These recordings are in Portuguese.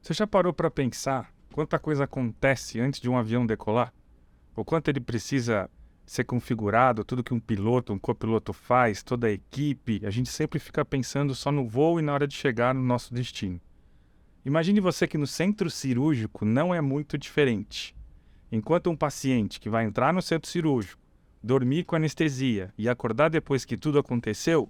Você já parou para pensar quanta coisa acontece antes de um avião decolar? O quanto ele precisa ser configurado, tudo que um piloto, um copiloto faz, toda a equipe. A gente sempre fica pensando só no voo e na hora de chegar no nosso destino. Imagine você que no centro cirúrgico não é muito diferente. Enquanto um paciente que vai entrar no centro cirúrgico, dormir com anestesia e acordar depois que tudo aconteceu,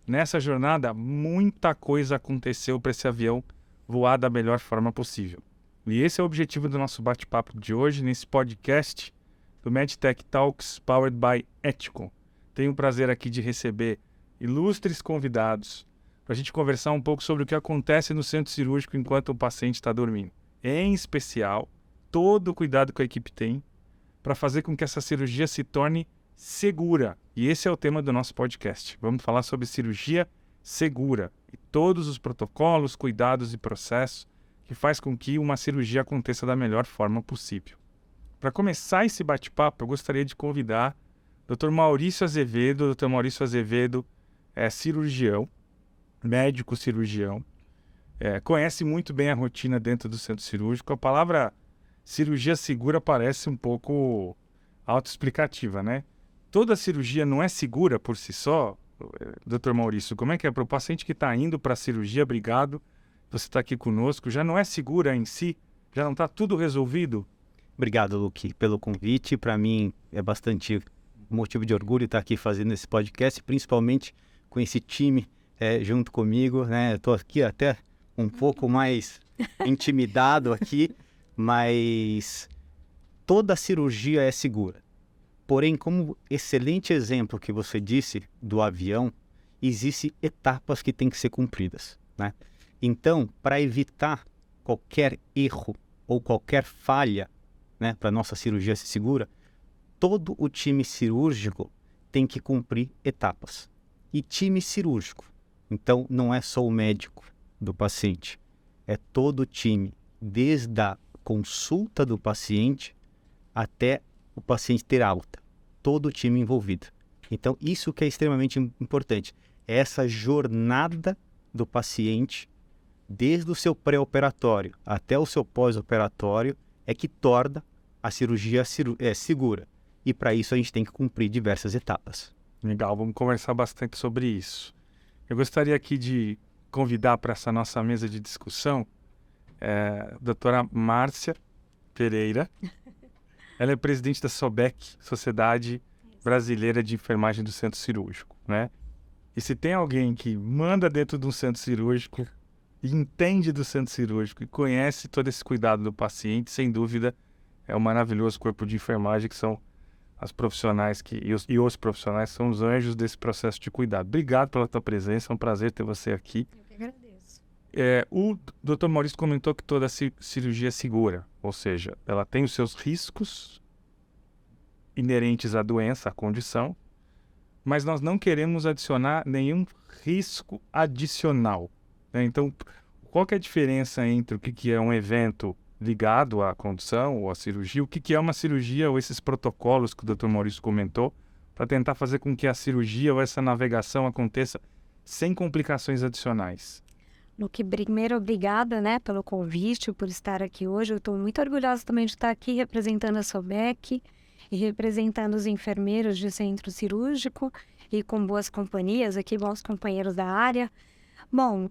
nessa jornada muita coisa aconteceu para esse avião voar da melhor forma possível. E esse é o objetivo do nosso bate-papo de hoje, nesse podcast do MedTech Talks Powered by Ethicon. Tenho o prazer aqui de receber ilustres convidados para a gente conversar um pouco sobre o que acontece no centro cirúrgico enquanto o paciente está dormindo. Em especial, todo o cuidado que a equipe tem para fazer com que essa cirurgia se torne segura. E esse é o tema do nosso podcast. Vamos falar sobre cirurgia segura e todos os protocolos, cuidados e processos que faz com que uma cirurgia aconteça da melhor forma possível. Para começar esse bate-papo, eu gostaria de convidar o Dr. Maurício Azevedo. O Dr. Maurício Azevedo é cirurgião, médico cirurgião, conhece muito bem a rotina dentro do centro cirúrgico. A palavra cirurgia segura parece um pouco autoexplicativa, né? Toda cirurgia não é segura por si só, Dr. Maurício. Como é que é para o paciente que está indo para a cirurgia? Obrigado, você está aqui conosco. Já não é segura em si? Já não está tudo resolvido? Obrigado, Luque, pelo convite. Para mim é bastante motivo de orgulho estar aqui fazendo esse podcast, principalmente com esse time junto comigo, né? Estou aqui até um pouco mais intimidado aqui, mas toda cirurgia é segura. Porém, como excelente exemplo que você disse do avião, existem etapas que têm que ser cumpridas, né? Então, para evitar qualquer erro ou qualquer falha, né, para a nossa cirurgia ser segura, todo o time cirúrgico tem que cumprir etapas. E time cirúrgico, então não é só o médico do paciente, é todo o time, desde a consulta do paciente até o paciente ter alta, todo o time envolvido. Então isso que é extremamente importante, é essa jornada do paciente, desde o seu pré-operatório até o seu pós-operatório, é que torna a cirurgia segura. E para isso a gente tem que cumprir diversas etapas. Legal, vamos conversar bastante sobre isso. Eu gostaria aqui de convidar para essa nossa mesa de discussão a doutora Márcia Pereira. Ela é presidente da SOBEC, Sociedade Brasileira de Enfermagem do Centro Cirúrgico, né? E se tem alguém que manda dentro de um centro cirúrgico, e entende do centro cirúrgico e conhece todo esse cuidado do paciente, sem dúvida, é um maravilhoso corpo de enfermagem, que são as profissionais e os profissionais são os anjos desse processo de cuidado. Obrigado pela tua presença, é um prazer ter você aqui. Eu que agradeço. O Dr. Maurício comentou que toda cirurgia é segura, ou seja, ela tem os seus riscos inerentes à doença, à condição, mas nós não queremos adicionar nenhum risco adicional, né? Então, qual que é a diferença entre o que é um evento ligado à condição ou à cirurgia, o que é uma cirurgia ou esses protocolos que o Dr. Maurício comentou, para tentar fazer com que a cirurgia ou essa navegação aconteça sem complicações adicionais? Luque, primeiro, obrigada, né, pelo convite, por estar aqui hoje. Eu estou muito orgulhosa também de estar aqui representando a SOBEC e representando os enfermeiros de centro cirúrgico e com boas companhias aqui, bons companheiros da área. Bom,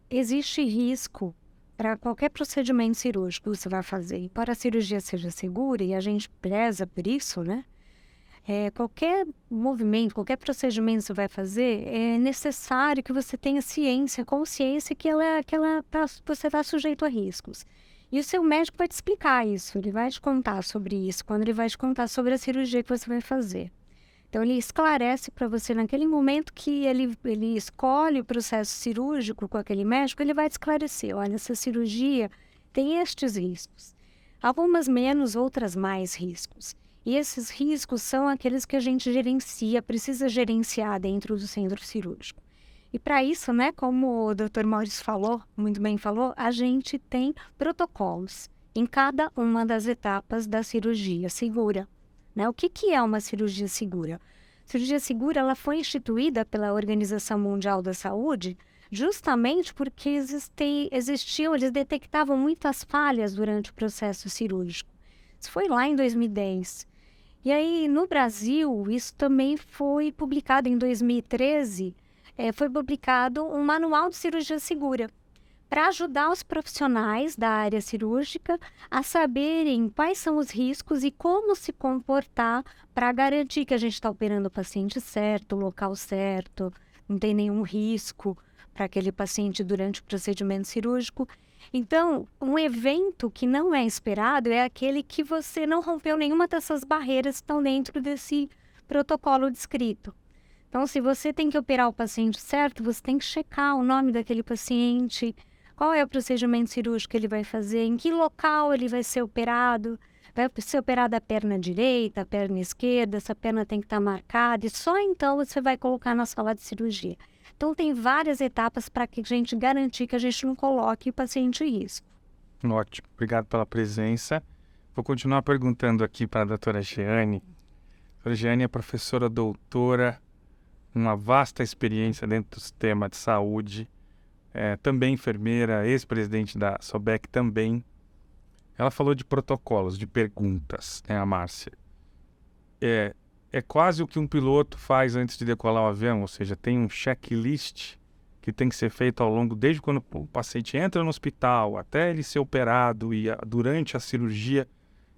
existe risco para qualquer procedimento cirúrgico que você vai fazer. E para a cirurgia seja segura, e a gente preza por isso, né? Qualquer movimento, qualquer procedimento que você vai fazer, é necessário que você tenha ciência, consciência que você está sujeito a riscos. E o seu médico vai te explicar isso, ele vai te contar sobre isso, quando ele vai te contar sobre a cirurgia que você vai fazer. Então, ele esclarece para você, naquele momento que ele escolhe o processo cirúrgico com aquele médico, ele vai te esclarecer, olha, essa cirurgia tem estes riscos. Algumas menos, outras mais riscos. E esses riscos são aqueles que a gente precisa gerenciar dentro do centro cirúrgico. E para isso, né, como o Dr. Maurício falou, muito bem falou, a gente tem protocolos em cada uma das etapas da cirurgia segura. Né? O que é uma cirurgia segura? Cirurgia segura ela foi instituída pela Organização Mundial da Saúde justamente porque eles detectavam muitas falhas durante o processo cirúrgico. Isso foi lá em 2010. E aí, no Brasil, isso também foi publicado em 2013, foi publicado um manual de cirurgia segura, para ajudar os profissionais da área cirúrgica a saberem quais são os riscos e como se comportar para garantir que a gente está operando o paciente certo, o local certo, não tem nenhum risco para aquele paciente durante o procedimento cirúrgico. Então, um evento que não é esperado é aquele que você não rompeu nenhuma dessas barreiras que estão dentro desse protocolo descrito. Então, se você tem que operar o paciente certo, você tem que checar o nome daquele paciente, qual é o procedimento cirúrgico que ele vai fazer, em que local ele vai ser operado, vai ser operada a perna direita, a perna esquerda, essa perna tem que estar marcada, e só então você vai colocar na sala de cirurgia. Então, tem várias etapas para que a gente garantir que a gente não coloque o paciente em risco. Ótimo, obrigado pela presença. Vou continuar perguntando aqui para a doutora Jeane. A doutora Jeane é professora doutora, uma vasta experiência dentro do sistema de saúde, também enfermeira, ex-presidente da SOBEC também. Ela falou de protocolos, de perguntas, a Márcia. É quase o que um piloto faz antes de decolar o avião, ou seja, tem um checklist que tem que ser feito ao longo, desde quando o paciente entra no hospital, até ele ser operado e durante a cirurgia.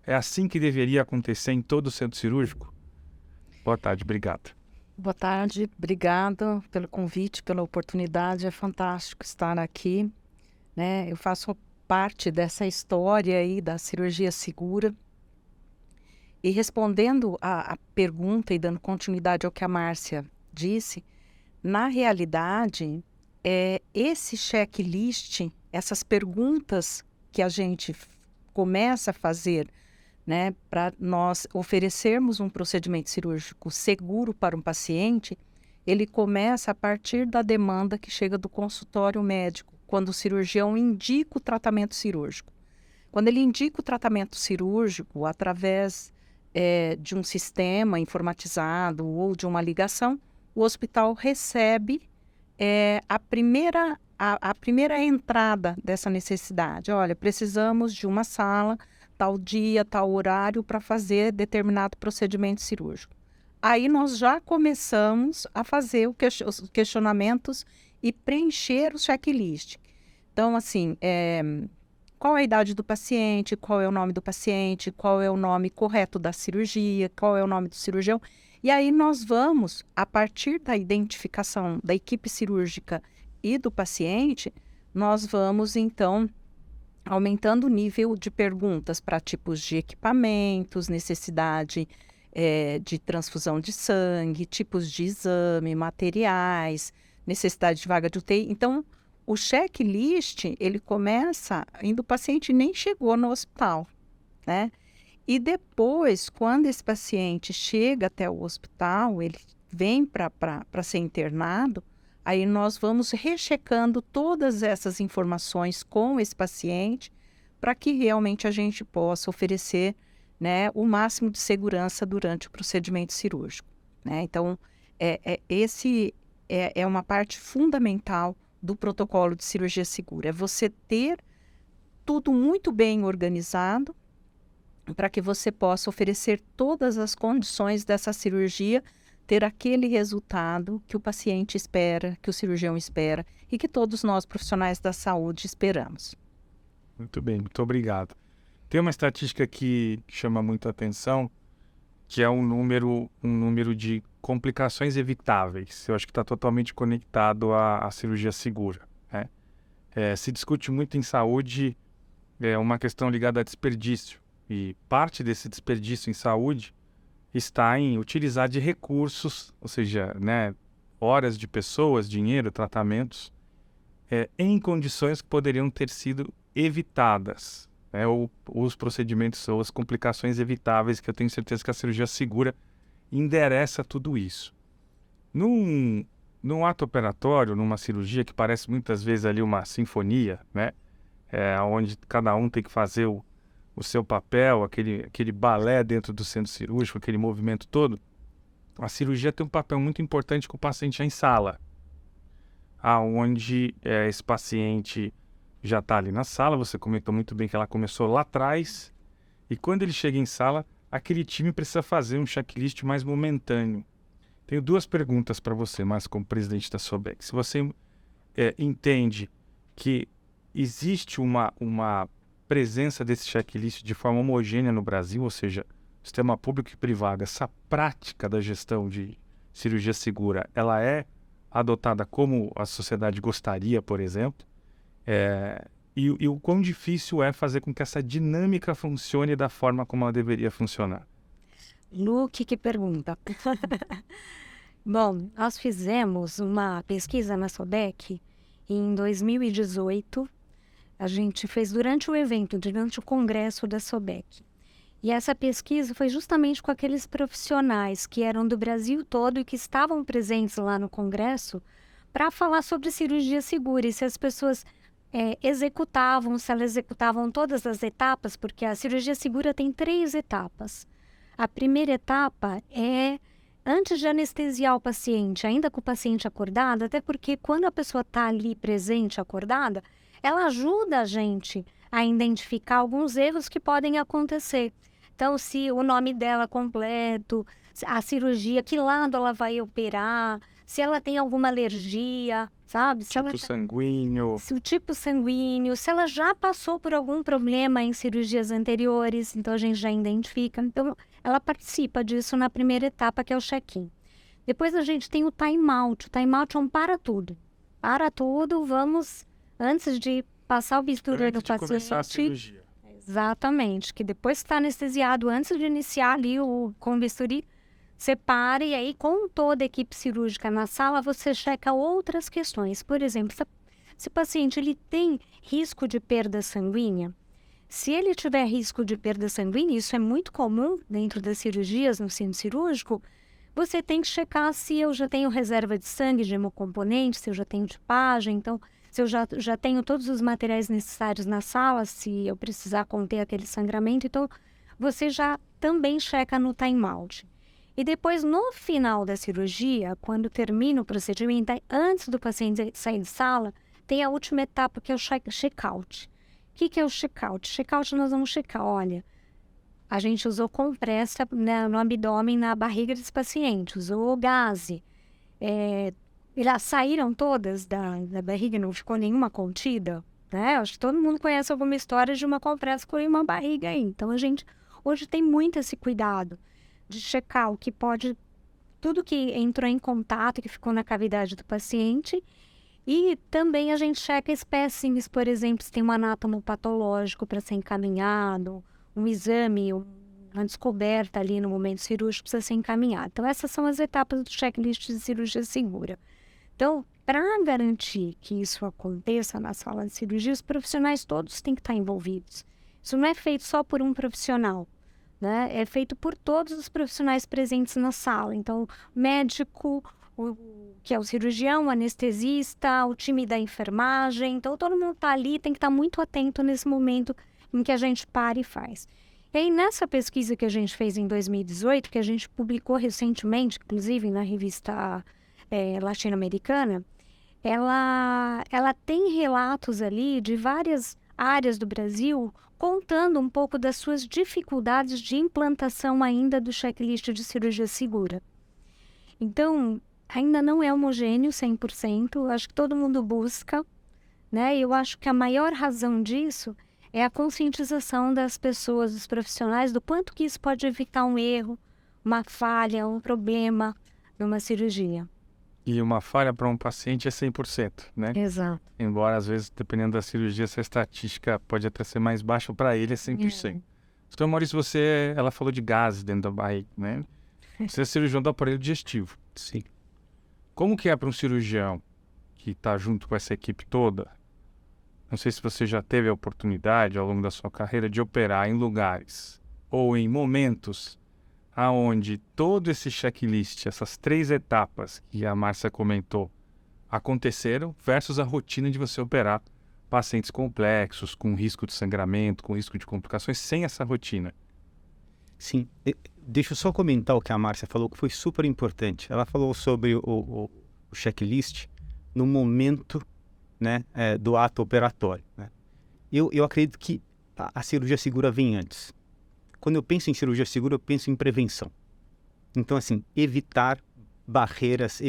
É assim que deveria acontecer em todo o centro cirúrgico? Boa tarde, obrigado. Boa tarde, obrigada pelo convite, pela oportunidade, é fantástico estar aqui, né? Eu faço parte dessa história aí da cirurgia segura. E respondendo a pergunta e dando continuidade ao que a Márcia disse, na realidade, esse checklist, essas perguntas que a gente começa a fazer, né, para nós oferecermos um procedimento cirúrgico seguro para um paciente, ele começa a partir da demanda que chega do consultório médico, quando o cirurgião indica o tratamento cirúrgico. Quando ele indica o tratamento cirúrgico através de um sistema informatizado ou de uma ligação, o hospital recebe a primeira entrada dessa necessidade. Olha, precisamos de uma sala, tal dia, tal horário para fazer determinado procedimento cirúrgico. Aí nós já começamos a fazer os questionamentos e preencher o checklist. Então, assim, qual é a idade do paciente, qual é o nome do paciente, qual é o nome correto da cirurgia, qual é o nome do cirurgião. E aí nós vamos, a partir da identificação da equipe cirúrgica e do paciente, nós vamos, então, aumentando o nível de perguntas para tipos de equipamentos, necessidade de transfusão de sangue, tipos de exame, materiais, necessidade de vaga de UTI. Então, o checklist, ele começa ainda o paciente nem chegou no hospital, né? E depois, quando esse paciente chega até o hospital, ele vem para ser internado, aí nós vamos rechecando todas essas informações com esse paciente para que realmente a gente possa oferecer, né, o máximo de segurança durante o procedimento cirúrgico, né? Então, esse é uma parte fundamental do protocolo de cirurgia segura. É você ter tudo muito bem organizado para que você possa oferecer todas as condições dessa cirurgia ter aquele resultado que o paciente espera, que o cirurgião espera e que todos nós profissionais da saúde esperamos. Muito bem, muito obrigado. Tem uma estatística que chama muito a atenção, que é um número de complicações evitáveis. Eu acho que está totalmente conectado à cirurgia segura, né? Se discute muito em saúde uma questão ligada a desperdício, e parte desse desperdício em saúde está em utilizar de recursos, ou seja, né, horas de pessoas, dinheiro, tratamentos, em condições que poderiam ter sido evitadas, né, ou os procedimentos ou as complicações evitáveis, que eu tenho certeza que a cirurgia segura endereça tudo isso. Num ato operatório, numa cirurgia que parece muitas vezes ali uma sinfonia, né, onde cada um tem que fazer o seu papel, aquele balé dentro do centro cirúrgico, aquele movimento todo, a cirurgia tem um papel muito importante com o paciente em sala. aonde esse paciente já está ali na sala, você comentou muito bem que ela começou lá atrás, e quando ele chega em sala, aquele time precisa fazer um checklist mais momentâneo. Tenho duas perguntas para você, mas como presidente da SOBEC. Se você entende que existe uma presença desse checklist de forma homogênea no Brasil, ou seja, sistema público e privado, essa prática da gestão de cirurgia segura, ela é adotada como a sociedade gostaria, por exemplo, e o quão difícil é fazer com que essa dinâmica funcione da forma como ela deveria funcionar? Luke, que pergunta. Bom, nós fizemos uma pesquisa na SOBEC em 2018. A gente fez durante o evento, durante o congresso da SOBEC. E essa pesquisa foi justamente com aqueles profissionais que eram do Brasil todo e que estavam presentes lá no congresso para falar sobre cirurgia segura e se as pessoas executavam, se elas executavam todas as etapas, porque a cirurgia segura tem 3 etapas. A primeira etapa é antes de anestesiar o paciente, ainda com o paciente acordado, até porque quando a pessoa está ali presente, acordada, ela ajuda a gente a identificar alguns erros que podem acontecer. Então, se o nome dela completo, a cirurgia, que lado ela vai operar, se ela tem alguma alergia, sabe? Se Tipo sanguíneo. Se o tipo sanguíneo, se ela já passou por algum problema em cirurgias anteriores, então a gente já identifica. Então, ela participa disso na primeira etapa, que é o check-in. Depois a gente tem o time-out. O time-out é um para tudo. Para tudo, vamos, antes de passar o bisturi no paciente. Começar a cirurgia. Exatamente, que depois que está anestesiado, antes de iniciar ali com o bisturi, separe e aí com toda a equipe cirúrgica na sala, você checa outras questões. Por exemplo, se o paciente ele tem risco de perda sanguínea, se ele tiver risco de perda sanguínea, isso é muito comum dentro das cirurgias no centro cirúrgico, você tem que checar se eu já tenho reserva de sangue, de hemocomponente, se eu já tenho tipagem, então se eu já tenho todos os materiais necessários na sala, se eu precisar conter aquele sangramento, então você já também checa no time-out. E depois, no final da cirurgia, quando termina o procedimento, antes do paciente sair de sala, tem a última etapa, que é o check-out. O que é o check-out? Check-out nós vamos checar, olha, a gente usou compressa, né, no abdômen, na barriga desse paciente, usou gaze. Elas saíram todas da barriga, não ficou nenhuma contida, né? Acho que todo mundo conhece alguma história de uma compressa com uma barriga aí. Então, a gente hoje tem muito esse cuidado de checar o que pode, tudo que entrou em contato, que ficou na cavidade do paciente. E também a gente checa espécimes, por exemplo, se tem um anátomo patológico para ser encaminhado, um exame, uma descoberta ali no momento cirúrgico precisa ser encaminhado. Então, essas são as etapas do checklist de cirurgia segura. Então, para garantir que isso aconteça na sala de cirurgia, os profissionais todos têm que estar envolvidos. Isso não é feito só por um profissional, né? É feito por todos os profissionais presentes na sala. Então, médico, que é o cirurgião, o anestesista, o time da enfermagem. Então, todo mundo está ali, tem que estar muito atento nesse momento em que a gente para e faz. E aí, nessa pesquisa que a gente fez em 2018, que a gente publicou recentemente, inclusive na revista latino-americana, ela tem relatos ali de várias áreas do Brasil contando um pouco das suas dificuldades de implantação ainda do checklist de cirurgia segura. Então, ainda não é homogêneo 100%, acho que todo mundo busca, né? E eu acho que a maior razão disso é a conscientização das pessoas, dos profissionais, do quanto que isso pode evitar um erro, uma falha, um problema numa cirurgia. E uma falha para um paciente é 100%, né? Exato. Embora, às vezes, dependendo da cirurgia, essa estatística pode até ser mais baixa, para ele é 100%. Então, Maurício, ela falou de gases dentro da barriga, né? Você é cirurgião do aparelho digestivo. Sim. Como que é para um cirurgião que está junto com essa equipe toda? Não sei se você já teve a oportunidade, ao longo da sua carreira, de operar em lugares ou em momentos aonde todo esse checklist, essas 3 etapas que a Márcia comentou, aconteceram, versus a rotina de você operar pacientes complexos, com risco de sangramento, com risco de complicações, sem essa rotina. Sim. Deixa eu só comentar o que a Márcia falou, que foi super importante. Ela falou sobre o checklist no momento, né, do ato operatório, né? Eu acredito que a cirurgia segura vem antes. Quando eu penso em cirurgia segura, eu penso em prevenção. Então, assim, evitar barreiras,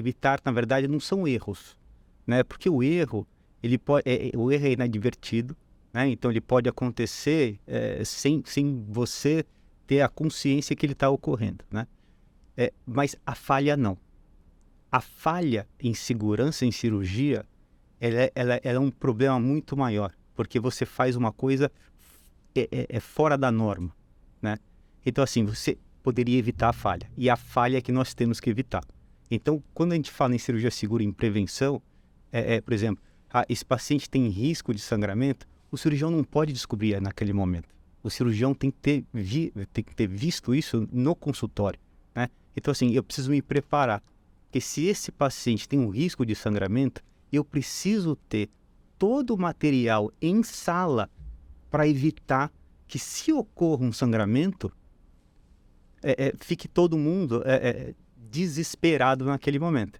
na verdade, não são erros, né? Porque o erro é inadvertido, né? Então ele pode acontecer sem você ter a consciência que ele está ocorrendo, né? Mas a falha não. A falha em segurança em cirurgia, ela é um problema muito maior, porque você faz uma coisa fora da norma, né? Então, assim, você poderia evitar a falha, e a falha é que nós temos que evitar. Então, quando a gente fala em cirurgia segura, em prevenção, por exemplo, esse paciente tem risco de sangramento, o cirurgião não pode descobrir naquele momento. O cirurgião tem que ter visto isso no consultório, né? Então, assim, eu preciso me preparar, porque se esse paciente tem um risco de sangramento, eu preciso ter todo o material em sala para evitar que, se ocorra um sangramento, fique todo mundo desesperado naquele momento.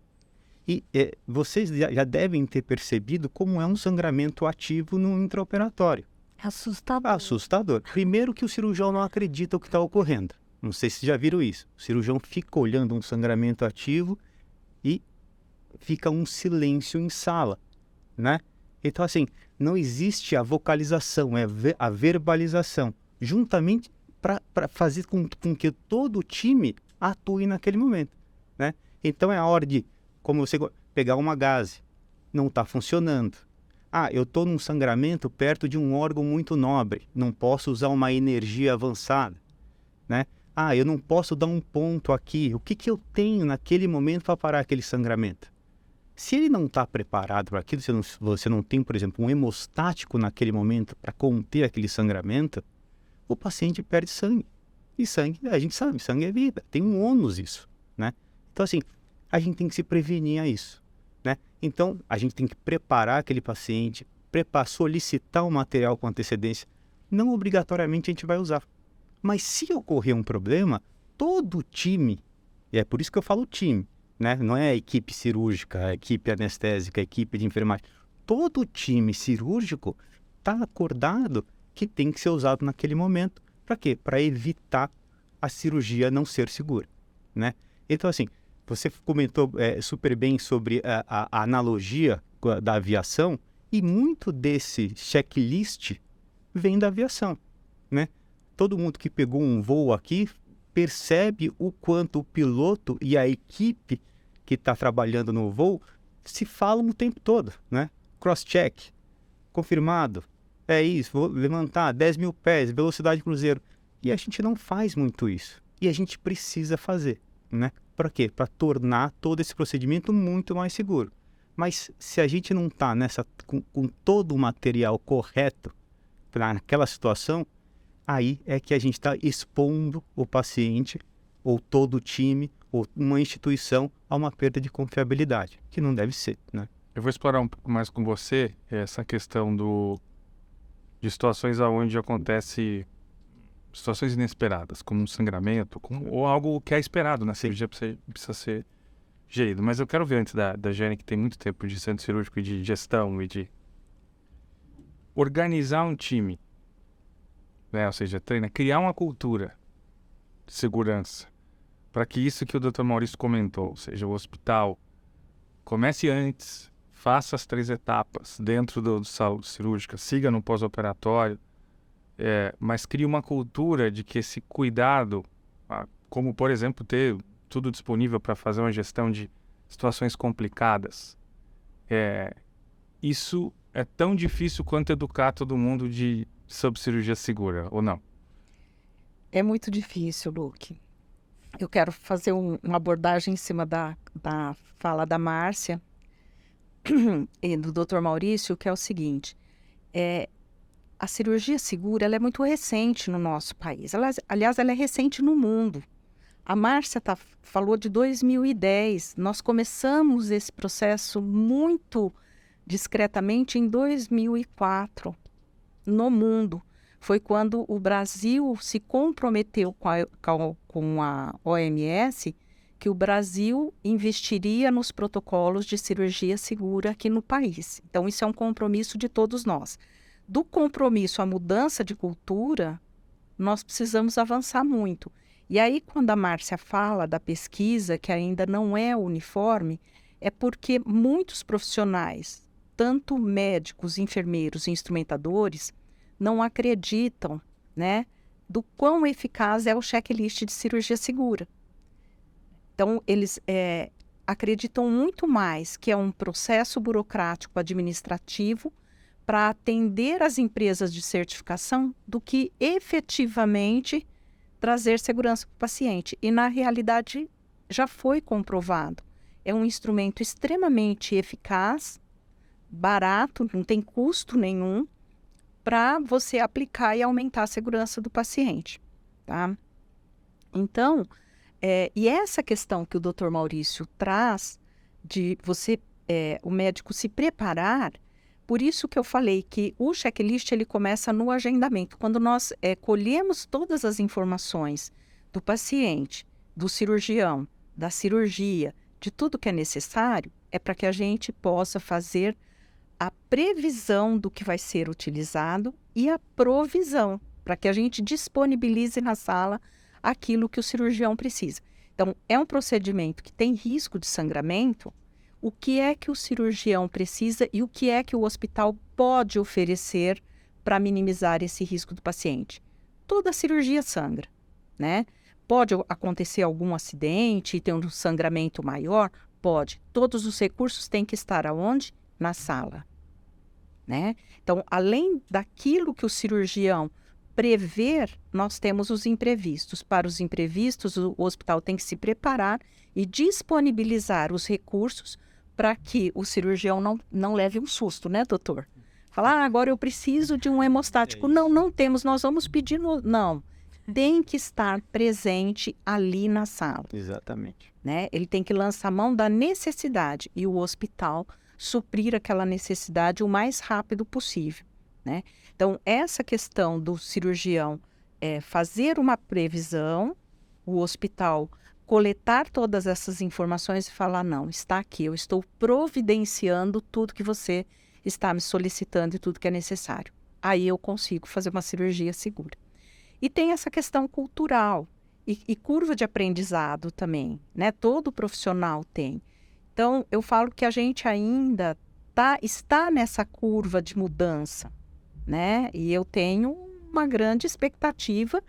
E vocês já devem ter percebido como é um sangramento ativo no intraoperatório. Assustador. Assustador. Primeiro que o cirurgião não acredita o que está ocorrendo. Não sei se já viram isso. O cirurgião fica olhando um sangramento ativo e fica um silêncio em sala, né? Então, assim, não existe a vocalização, a verbalização, juntamente para fazer com que todo o time atue naquele momento, né? Então é a hora de, como você pegar uma gaze, não está funcionando. Eu estou num sangramento perto de um órgão muito nobre, não posso usar uma energia avançada, né? Eu não posso dar um ponto aqui. O que eu tenho naquele momento para parar aquele sangramento? Se ele não está preparado para aquilo, você não tem, por exemplo, um hemostático naquele momento para conter aquele sangramento, o paciente perde sangue. E sangue, a gente sabe, sangue é vida. Tem um ônus isso, né? Então, assim, a gente tem que se prevenir a isso, né? Então, a gente tem que preparar aquele paciente, solicitar o material com antecedência. Não obrigatoriamente a gente vai usar. Mas se ocorrer um problema, todo o time, e é por isso que eu falo time, né? Não é a equipe cirúrgica, a equipe anestésica, a equipe de enfermagem. Todo o time cirúrgico está acordado que tem que ser usado naquele momento. Para quê? Para evitar a cirurgia não ser segura, né? Então, assim, você comentou super bem sobre a analogia da aviação, e muito desse checklist vem da aviação, né? Todo mundo que pegou um voo aqui percebe o quanto o piloto e a equipe que está trabalhando no voo se falam o tempo todo, né? Cross-check, confirmado, é isso, vou levantar 10 mil pés, velocidade cruzeiro. E a gente não faz muito isso. E a gente precisa fazer, né? Para quê? Para tornar todo esse procedimento muito mais seguro. Mas se a gente não está com todo o material correto para aquela situação, aí é que a gente está expondo o paciente, ou todo o time, ou uma instituição a uma perda de confiabilidade, que não deve ser, né? Eu vou explorar um pouco mais com você essa questão de situações onde acontece situações inesperadas, como um sangramento, ou algo que é esperado na cirurgia precisa ser gerido. Mas eu quero ver antes da Jane, que tem muito tempo de centro cirúrgico e de gestão e de organizar um time, né? Ou seja, criar uma cultura de segurança, para que isso que o Dr. Maurício comentou, ou seja, o hospital comece antes, faça as 3 etapas dentro do saúde cirúrgica, siga no pós-operatório, mas crie uma cultura de que esse cuidado, como, por exemplo, ter tudo disponível para fazer uma gestão de situações complicadas, isso é tão difícil quanto educar todo mundo sobre cirurgia segura, ou não? É muito difícil, Luke. Eu quero fazer uma abordagem em cima da fala da Márcia e do Dr. Maurício, que é o seguinte: a cirurgia segura ela é muito recente no nosso país. Aliás, ela é recente no mundo. A Márcia falou de 2010. Nós começamos esse processo muito discretamente em 2004, no mundo. Foi quando o Brasil se comprometeu com a OMS, que o Brasil investiria nos protocolos de cirurgia segura aqui no país. Então, isso é um compromisso de todos nós. Do compromisso à mudança de cultura, nós precisamos avançar muito. E aí, quando a Márcia fala da pesquisa, que ainda não é uniforme, é porque muitos profissionais, tanto médicos, enfermeiros e instrumentadores, não acreditam, né, do quão eficaz é o checklist de cirurgia segura. Então, eles acreditam muito mais que é um processo burocrático administrativo para atender as empresas de certificação do que efetivamente trazer segurança para o paciente. E, na realidade, já foi comprovado. É um instrumento extremamente eficaz, barato, não tem custo nenhum, para você aplicar e aumentar a segurança do paciente, tá? Então, e essa questão que o Dr. Maurício traz, de você, o médico se preparar, por isso que eu falei que o checklist ele começa no agendamento. Quando nós colhemos todas as informações do paciente, do cirurgião, da cirurgia, de tudo que é necessário, é para que a gente possa fazer a previsão do que vai ser utilizado e a provisão, para que a gente disponibilize na sala aquilo que o cirurgião precisa. Então, é um procedimento que tem risco de sangramento. O que é que o cirurgião precisa e o que é que o hospital pode oferecer para minimizar esse risco do paciente? Toda cirurgia sangra, né? Pode acontecer algum acidente e ter um sangramento maior? Pode. Todos os recursos têm que estar aonde? Na sala, né? Então, além daquilo que o cirurgião prever, nós temos os imprevistos. Para os imprevistos, o hospital tem que se preparar e disponibilizar os recursos para que o cirurgião não leve um susto, né, doutor? Falar, agora eu preciso de um hemostático. Não temos, nós vamos pedir... Não, tem que estar presente ali na sala. Exatamente. Né? Ele tem que lançar a mão da necessidade e o hospital suprir aquela necessidade o mais rápido possível, né? Então, essa questão do cirurgião fazer uma previsão, o hospital coletar todas essas informações e falar, não, está aqui, eu estou providenciando tudo que você está me solicitando e tudo que é necessário. Aí eu consigo fazer uma cirurgia segura. E tem essa questão cultural e curva de aprendizado também, né? Todo profissional tem. Então, eu falo que a gente ainda está nessa curva de mudança, né? E eu tenho uma grande expectativa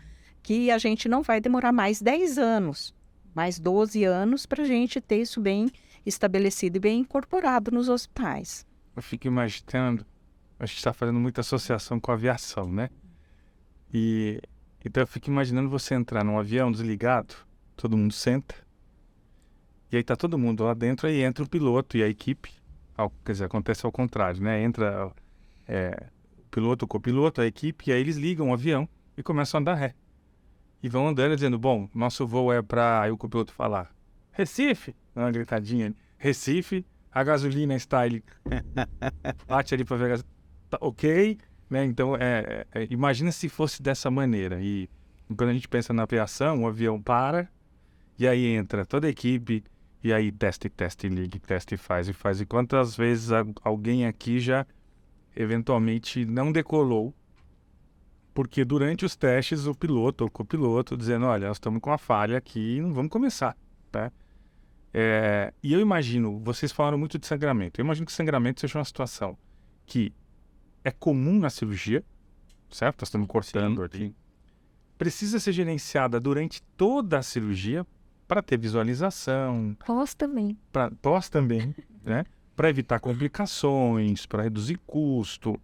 que a gente não vai demorar mais 10 anos, mais 12 anos para a gente ter isso bem estabelecido e bem incorporado nos hospitais. Eu fico imaginando, a gente está fazendo muita associação com a aviação, né? Então eu fico imaginando você entrar num avião desligado, todo mundo senta, e aí tá todo mundo lá dentro, aí entra o piloto e a equipe, quer dizer, acontece ao contrário, né? Entra o piloto, o copiloto, a equipe, e aí eles ligam o avião e começam a andar ré. E vão andando dizendo, bom, nosso voo é para... Aí o copiloto falar, Recife, dá uma gritadinha, Recife, a gasolina está ali, bate ali para ver a gasolina, tá, ok, né? Então, imagina se fosse dessa maneira. E quando a gente pensa na aviação, o avião para, e aí entra toda a equipe, e aí teste, ligue, teste, faz. E quantas vezes alguém aqui já, eventualmente, não decolou, porque durante os testes, o piloto ou o copiloto dizendo, olha, nós estamos com uma falha aqui, não vamos começar, tá? E eu imagino, vocês falaram muito de sangramento, eu imagino que sangramento seja uma situação que é comum na cirurgia, certo? Nós estamos cortando aqui. Precisa ser gerenciada durante toda a cirurgia para ter visualização. Pós também. Pós também, né? Para evitar complicações, para reduzir custo.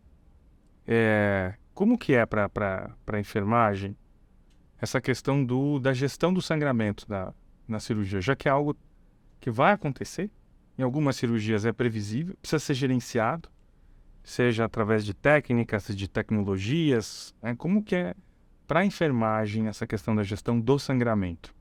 Como que é para a enfermagem essa questão da gestão do sangramento na cirurgia? Já que é algo que vai acontecer, em algumas cirurgias é previsível, precisa ser gerenciado, seja através de técnicas, de tecnologias, né? Como que é para a enfermagem essa questão da gestão do sangramento?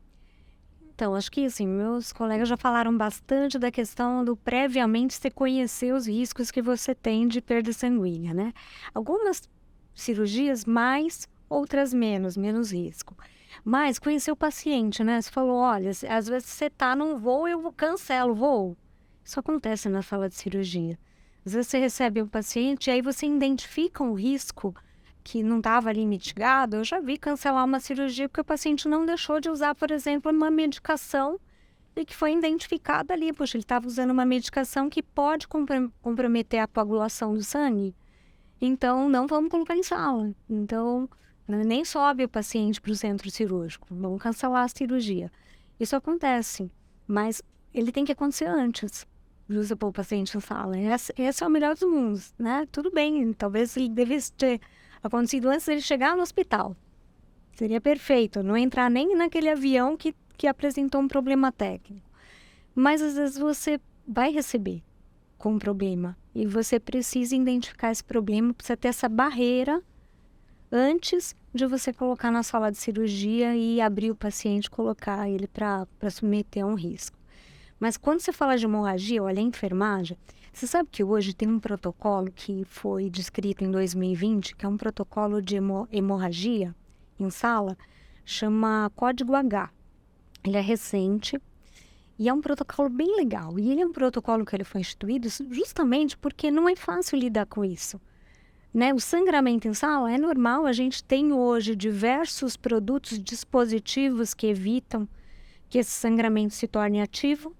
Então, acho que assim, meus colegas já falaram bastante da questão do previamente você conhecer os riscos que você tem de perda sanguínea, né? Algumas cirurgias mais, outras menos risco. Mas conhecer o paciente, né? Você falou, olha, às vezes você tá num voo e eu cancelo o voo. Isso acontece na sala de cirurgia. Às vezes você recebe um paciente e aí você identifica um risco que não estava ali mitigado. Eu já vi cancelar uma cirurgia porque o paciente não deixou de usar, por exemplo, uma medicação e que foi identificada ali. Poxa, ele estava usando uma medicação que pode comprometer a coagulação do sangue. Então, não vamos colocar em sala. Então, nem sobe o paciente para o centro cirúrgico. Vamos cancelar a cirurgia. Isso acontece, mas ele tem que acontecer antes de você pôr o paciente em sala. Esse é o melhor dos mundos, né? Tudo bem, talvez ele devesse ter acontecido antes dele chegar no hospital. Seria perfeito, não entrar nem naquele avião que apresentou um problema técnico. Mas, às vezes, você vai receber com um problema e você precisa identificar esse problema, precisa ter essa barreira antes de você colocar na sala de cirurgia e abrir o paciente, colocar ele para submeter a um risco. Mas quando você fala de hemorragia, olha, a enfermagem, você sabe que hoje tem um protocolo que foi descrito em 2020, que é um protocolo de hemorragia em sala, chama Código H. Ele é recente e é um protocolo bem legal. E ele é um protocolo que ele foi instituído justamente porque não é fácil lidar com isso. Né? O sangramento em sala é normal, a gente tem hoje diversos produtos, dispositivos que evitam que esse sangramento se torne ativo,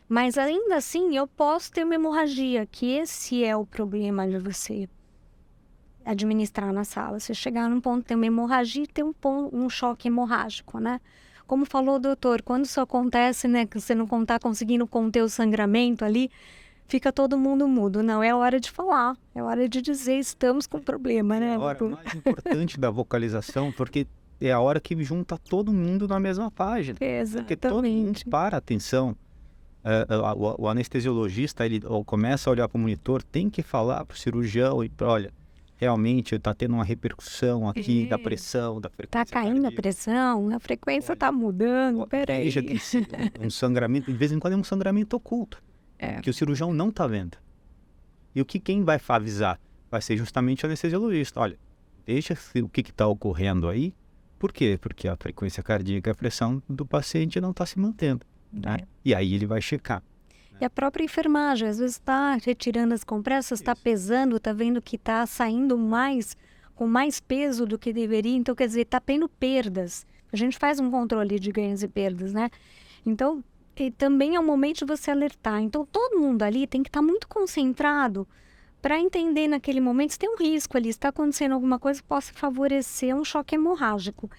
mas ainda assim eu posso ter uma hemorragia, que esse é o problema de você administrar na sala. Você chegar num ponto, ter uma hemorragia e ter um choque hemorrágico, né? Como falou o doutor, quando isso acontece, né, que você não está conseguindo conter o sangramento ali, fica todo mundo mudo. Não, é hora de falar, é hora de dizer, estamos com problema, né? É a hora mais importante da vocalização, porque é a hora que junta todo mundo na mesma página. Exatamente. Porque todo mundo para atenção. O anestesiologista, ele começa a olhar para o monitor, tem que falar para o cirurgião, e olha, realmente está tendo uma repercussão aqui da pressão, da frequência Está caindo cardíaca. a pressão, a frequência está mudando, peraí. Veja que um sangramento, de vez em quando é um sangramento oculto, que o cirurgião não está vendo. E quem vai avisar? Vai ser justamente o anestesiologista. Olha, veja o que está ocorrendo aí. Por quê? Porque a frequência cardíaca e a pressão do paciente não está se mantendo. Né? E aí ele vai checar. E a própria enfermagem, às vezes está retirando as compressas, está pesando, está vendo que está saindo com mais peso do que deveria. Então, quer dizer, está tendo perdas. A gente faz um controle de ganhos e perdas, né? Então, também é o momento de você alertar. Então, todo mundo ali tem que estar muito concentrado para entender naquele momento se tem um risco ali, se está acontecendo alguma coisa que possa favorecer um choque hemorrágico.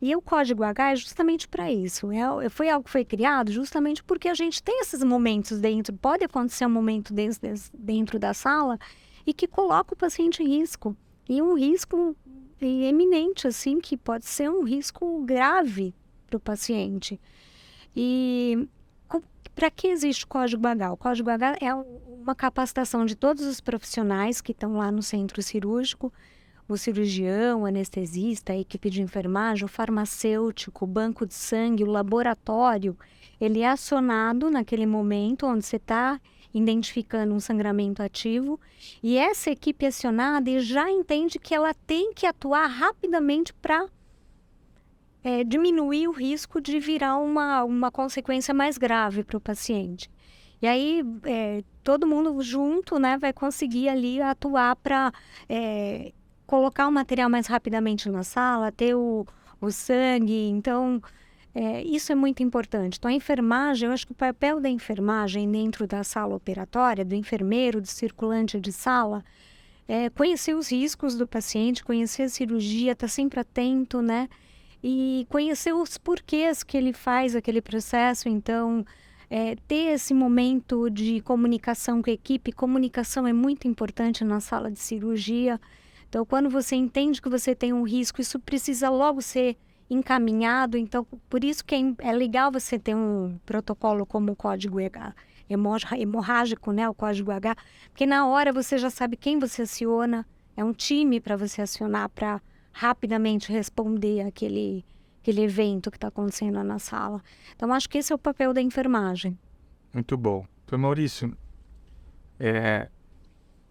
E o Código H é justamente para isso. Foi algo que foi criado justamente porque a gente tem esses momentos dentro. Pode acontecer um momento dentro da sala e que coloca o paciente em risco. E um risco eminente, assim, que pode ser um risco grave para o paciente. E para que existe o Código H? O Código H é uma capacitação de todos os profissionais que estão lá no centro cirúrgico, o cirurgião, o anestesista, a equipe de enfermagem, o farmacêutico, o banco de sangue, o laboratório. Ele é acionado naquele momento onde você está identificando um sangramento ativo e essa equipe acionada já entende que ela tem que atuar rapidamente para diminuir o risco de virar uma consequência mais grave para o paciente. E aí, todo mundo junto, né, vai conseguir ali atuar para colocar o material mais rapidamente na sala, ter o sangue. Então, isso é muito importante. Então, a enfermagem, eu acho que o papel da enfermagem dentro da sala operatória, do enfermeiro, do circulante de sala, é conhecer os riscos do paciente, conhecer a cirurgia, estar sempre atento, né? E conhecer os porquês que ele faz aquele processo. Então, ter esse momento de comunicação com a equipe. Comunicação é muito importante na sala de cirurgia. Então, quando você entende que você tem um risco, isso precisa logo ser encaminhado. Então, por isso que é legal você ter um protocolo como o Código H, hemorrágico, né, o Código H, porque na hora você já sabe quem você aciona, é um time para você acionar para rapidamente responder aquele evento que está acontecendo na sala. Então, acho que esse é o papel da enfermagem. Muito bom. Então, Maurício,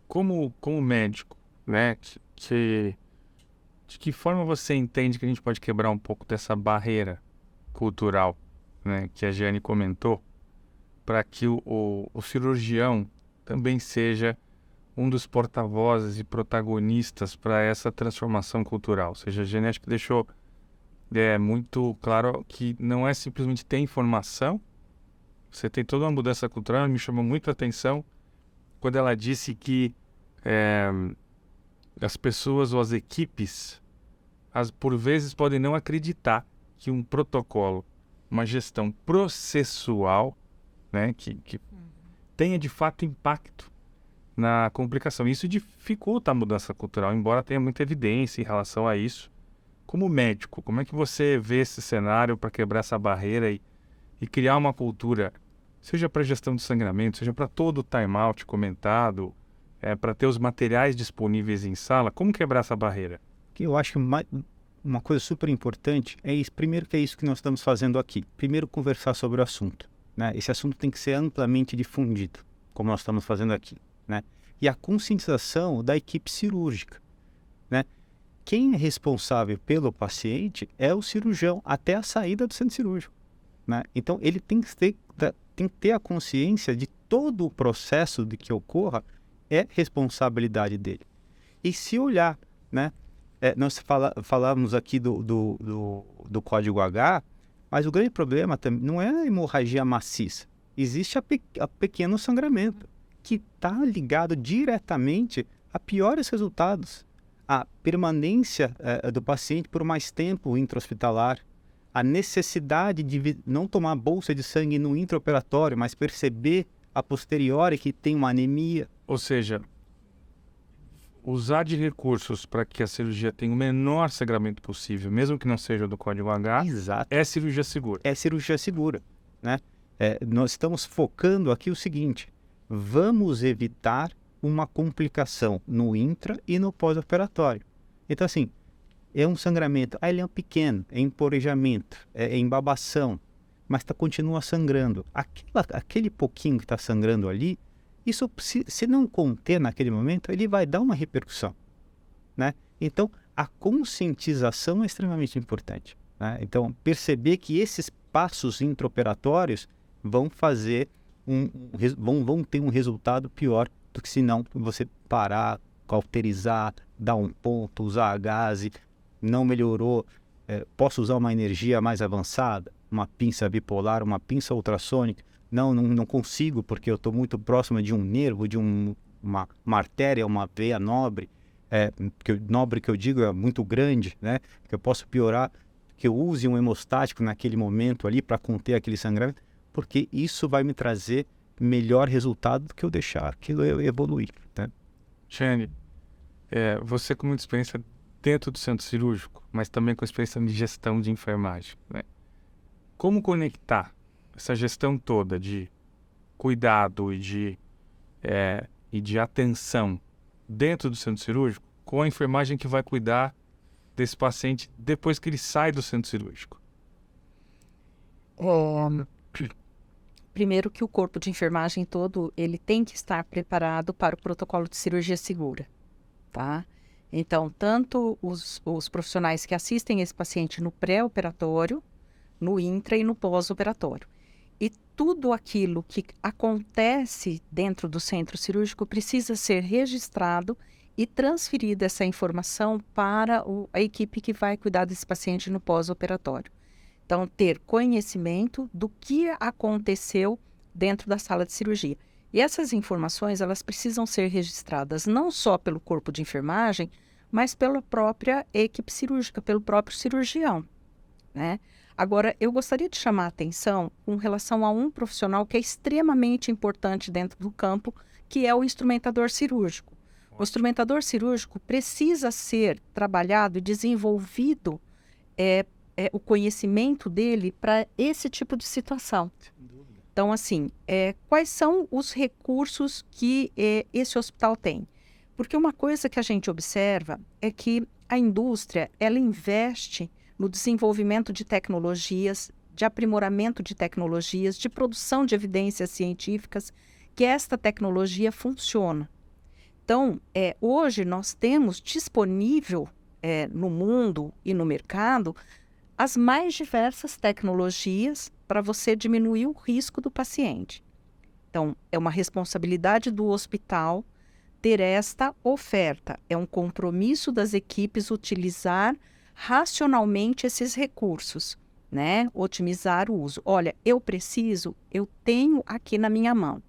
como médico, né, que de que forma você entende que a gente pode quebrar um pouco dessa barreira cultural, né, que a Jeane comentou, para que o cirurgião também seja um dos porta-vozes e protagonistas para essa transformação cultural? Ou seja, a Jeane acho que deixou muito claro que não é simplesmente ter informação, você tem toda uma mudança cultural. Me chamou muito a atenção quando ela disse que as pessoas ou as equipes, por vezes, podem não acreditar que um protocolo, uma gestão processual, né, que tenha de fato impacto na complicação. Isso dificulta a mudança cultural, embora tenha muita evidência em relação a isso. Como médico, como é que você vê esse cenário para quebrar essa barreira e criar uma cultura, seja para gestão de sangramento, seja para todo o time-out comentado, para ter os materiais disponíveis em sala? Como quebrar essa barreira? Que eu acho que uma coisa super importante é isso. Primeiro, que é isso que nós estamos fazendo aqui. Primeiro, conversar sobre o assunto, né? Esse assunto tem que ser amplamente difundido, como nós estamos fazendo aqui, né? E a conscientização da equipe cirúrgica, né? Quem é responsável pelo paciente é o cirurgião até a saída do centro cirúrgico, né? Então, ele tem que ter a consciência de todo o processo de que ocorra é responsabilidade dele. E se olhar, né? Nós falávamos aqui do código H, mas o grande problema também não é a hemorragia maciça. Existe a pequeno sangramento, que está ligado diretamente a piores resultados. A permanência do paciente por mais tempo intra-hospitalar, a necessidade de não tomar bolsa de sangue no intraoperatório, mas perceber a posteriori que tem uma anemia. Ou seja, usar de recursos para que a cirurgia tenha o menor sangramento possível, mesmo que não seja do código H, Exato. É cirurgia segura. É cirurgia segura, né? Nós estamos focando aqui o seguinte: vamos evitar uma complicação no intra e no pós-operatório. Então, assim, é um sangramento, ele é um pequeno, é emporejamento, é embabação, mas continua sangrando. Aquele pouquinho que está sangrando ali, isso, se não conter naquele momento, ele vai dar uma repercussão, né? Então, a conscientização é extremamente importante, né? Então, perceber que esses passos intraoperatórios vão fazer vão ter um resultado pior do que se não você parar, cauterizar, dar um ponto, usar a gase, não melhorou, posso usar uma energia mais avançada, uma pinça bipolar, uma pinça ultrassônica. Não consigo, porque eu estou muito próximo de um nervo, de uma artéria, uma veia nobre. Nobre que eu digo é muito grande, né? Que eu posso piorar, que eu use um hemostático naquele momento ali para conter aquele sangramento, porque isso vai me trazer melhor resultado do que eu deixar aquilo evoluir, né? Jeane, você com muita experiência dentro do centro cirúrgico, mas também com experiência de gestão de enfermagem, né? Como conectar essa gestão toda de cuidado e de atenção dentro do centro cirúrgico com a enfermagem que vai cuidar desse paciente depois que ele sai do centro cirúrgico? Primeiro que o corpo de enfermagem todo, ele tem que estar preparado para o protocolo de cirurgia segura, tá? Então, tanto os profissionais que assistem esse paciente no pré-operatório, no intra e no pós-operatório. E tudo aquilo que acontece dentro do centro cirúrgico precisa ser registrado e transferida essa informação para a equipe que vai cuidar desse paciente no pós-operatório. Então, ter conhecimento do que aconteceu dentro da sala de cirurgia. E essas informações, elas precisam ser registradas não só pelo corpo de enfermagem, mas pela própria equipe cirúrgica, pelo próprio cirurgião, né? Agora, eu gostaria de chamar a atenção com relação a um profissional que é extremamente importante dentro do campo, que é o instrumentador cirúrgico. O instrumentador cirúrgico precisa ser trabalhado e desenvolvido o conhecimento dele para esse tipo de situação. Então, assim, quais são os recursos que esse hospital tem? Porque uma coisa que a gente observa é que a indústria, ela investe no desenvolvimento de tecnologias, de aprimoramento de tecnologias, de produção de evidências científicas, que esta tecnologia funciona. Então, hoje nós temos disponível no mundo e no mercado as mais diversas tecnologias para você diminuir o risco do paciente. Então, é uma responsabilidade do hospital ter esta oferta. É um compromisso das equipes utilizar racionalmente esses recursos, né? Otimizar o uso. Olha, eu tenho aqui na minha mão.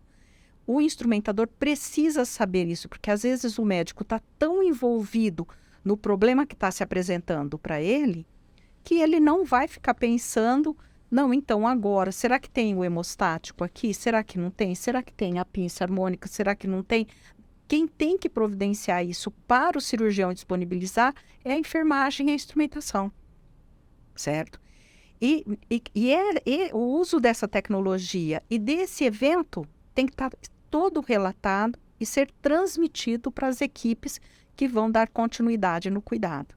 O instrumentador precisa saber isso, porque às vezes o médico está tão envolvido no problema que está se apresentando para ele, que ele não vai ficar pensando, não, então agora, será que tem o hemostático aqui? Será que não tem? Será que tem a pinça harmônica? Será que não tem? Quem tem que providenciar isso para o cirurgião disponibilizar é a enfermagem e a instrumentação, certo? E o uso dessa tecnologia e desse evento tem que estar todo relatado e ser transmitido para as equipes que vão dar continuidade no cuidado,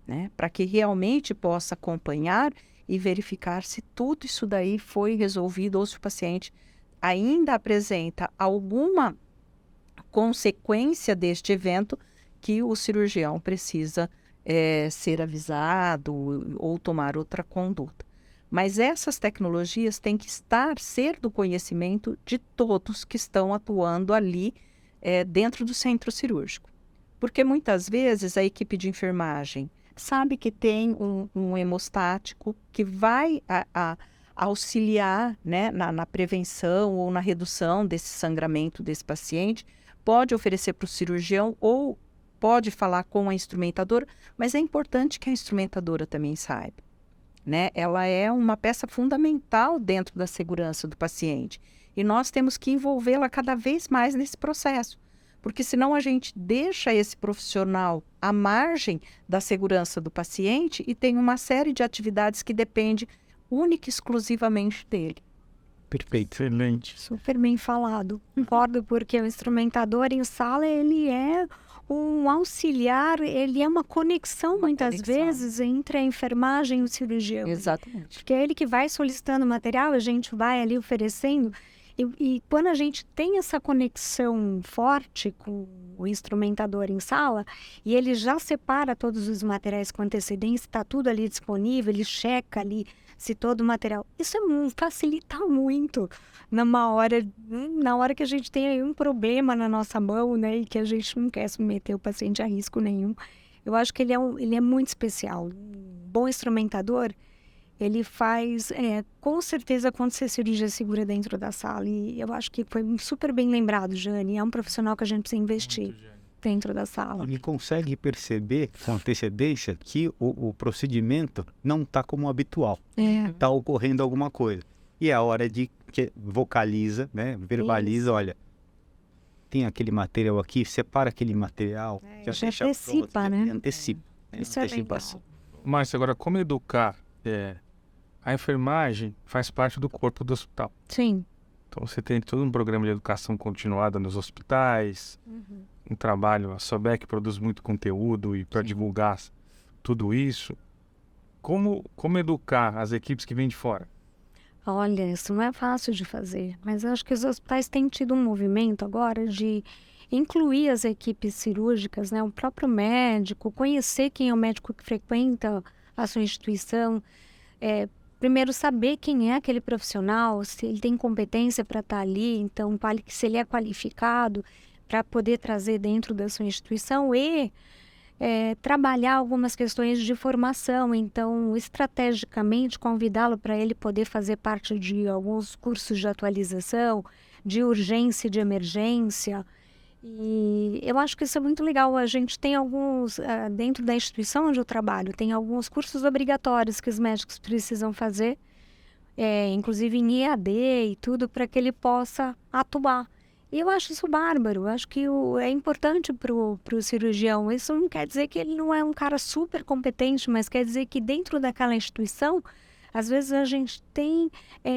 né? Para que realmente possa acompanhar e verificar se tudo isso daí foi resolvido ou se o paciente ainda apresenta alguma consequência deste evento que o cirurgião precisa ser avisado ou tomar outra conduta. Mas essas tecnologias têm que ser do conhecimento de todos que estão atuando ali dentro do centro cirúrgico. Porque muitas vezes a equipe de enfermagem sabe que tem um hemostático que vai auxiliar, né, na prevenção ou na redução desse sangramento desse paciente, pode oferecer para o cirurgião ou pode falar com a instrumentadora, mas é importante que a instrumentadora também saiba, né? Ela é uma peça fundamental dentro da segurança do paciente e nós temos que envolvê-la cada vez mais nesse processo, porque senão a gente deixa esse profissional à margem da segurança do paciente e tem uma série de atividades que depende única e exclusivamente dele. Perfeito. Excelente. Super bem falado. Concordo, porque o instrumentador em sala, ele é um auxiliar, ele é uma conexão, muitas vezes, entre a enfermagem e o cirurgião. Exatamente. Porque é ele que vai solicitando material, a gente vai ali oferecendo. E quando a gente tem essa conexão forte com o instrumentador em sala, e ele já separa todos os materiais com antecedência, está tudo ali disponível, ele checa ali se todo o material. Isso facilita muito na hora que a gente tem aí um problema na nossa mão, né, e que a gente não quer submeter o paciente a risco nenhum. Eu acho que ele é muito especial. Um bom instrumentador, ele faz, com certeza, acontecer cirurgia segura dentro da sala. E eu acho que foi super bem lembrado, Jane. É um profissional que a gente precisa investir dentro da sala. Ele consegue perceber com antecedência que o procedimento não está como habitual. Está ocorrendo alguma coisa. E é a hora de que vocaliza, né? Verbaliza, Isso. olha, tem aquele material aqui, separa aquele material. Já antecipa, né? Antecipa. Isso é legal. Márcio, agora, como educar? A enfermagem faz parte do corpo do hospital. Sim. Então, você tem todo um programa de educação continuada nos hospitais, um trabalho, a SOBEC produz muito conteúdo e para divulgar tudo isso. Como educar as equipes que vêm de fora? Olha, isso não é fácil de fazer, mas eu acho que os hospitais têm tido um movimento agora de incluir as equipes cirúrgicas, né? O próprio médico, conhecer quem é o médico que frequenta a sua instituição, primeiro saber quem é aquele profissional, se ele tem competência para estar ali, então se ele é qualificado para poder trazer dentro da sua instituição e trabalhar algumas questões de formação, então estrategicamente convidá-lo para ele poder fazer parte de alguns cursos de atualização, de urgência e de emergência. E eu acho que isso é muito legal. A gente tem alguns, dentro da instituição onde eu trabalho, tem alguns cursos obrigatórios que os médicos precisam fazer, inclusive em EAD e tudo, para que ele possa atuar. E eu acho isso bárbaro. Eu acho que é importante para o cirurgião. Isso não quer dizer que ele não é um cara super competente, mas quer dizer que dentro daquela instituição, às vezes a gente tem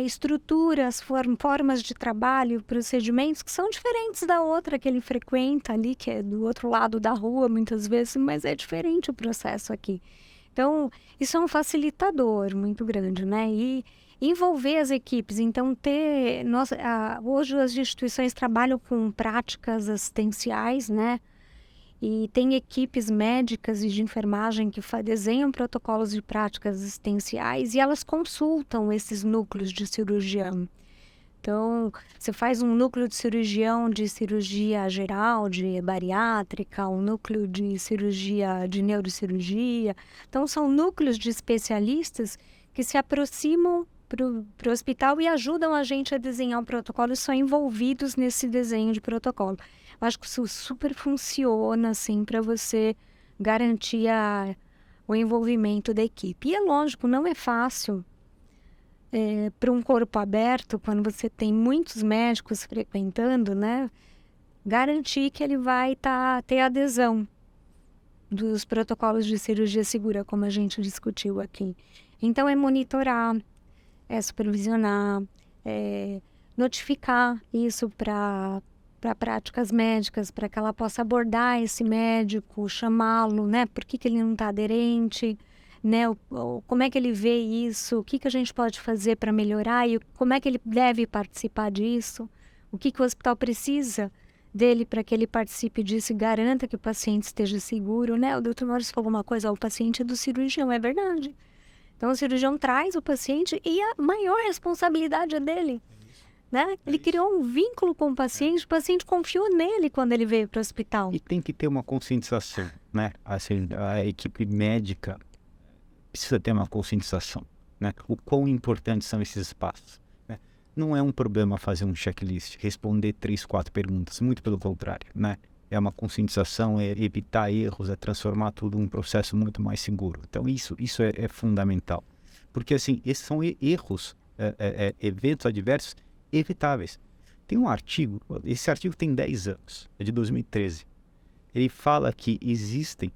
estruturas, formas de trabalho, procedimentos que são diferentes da outra que ele frequenta ali, que é do outro lado da rua muitas vezes, mas é diferente o processo aqui. Então, isso é um facilitador muito grande, né? E envolver as equipes. Então, hoje as instituições trabalham com práticas assistenciais, né? E tem equipes médicas e de enfermagem que desenham protocolos de práticas assistenciais e elas consultam esses núcleos de cirurgião. Então, você faz um núcleo de cirurgião de cirurgia geral, de bariátrica, um núcleo de cirurgia de neurocirurgia. Então, são núcleos de especialistas que se aproximam para o hospital e ajudam a gente a desenhar um protocolo e são envolvidos nesse desenho de protocolo. Eu acho que isso super funciona, assim, para você garantir o envolvimento da equipe. E é lógico, não é fácil. Para um corpo aberto, quando você tem muitos médicos frequentando, né, garantir que ele vai ter adesão dos protocolos de cirurgia segura, como a gente discutiu aqui. Então, é monitorar, é supervisionar, é notificar isso para práticas médicas, para que ela possa abordar esse médico, chamá-lo, né, por que ele não está aderente, né, como é que ele vê isso, o que a gente pode fazer para melhorar e como é que ele deve participar disso, o que o hospital precisa dele para que ele participe disso e garanta que o paciente esteja seguro, né? O Dr. Maurício falou uma coisa, o paciente é do cirurgião, é verdade. Então o cirurgião traz o paciente e a maior responsabilidade é dele, né? Ele criou um vínculo com o paciente confiou nele quando ele veio para o hospital. E tem que ter uma conscientização, né? Assim, a equipe médica precisa ter uma conscientização, né? O quão importantes são esses espaços, né? Não é um problema fazer um checklist, responder 3, 4 perguntas, muito pelo contrário, né? É uma conscientização, é evitar erros, é transformar tudo num processo muito mais seguro. Então isso é fundamental, porque assim, esses são erros, eventos adversos evitáveis. Tem um artigo, esse artigo tem 10 anos, é de 2013, ele fala que existem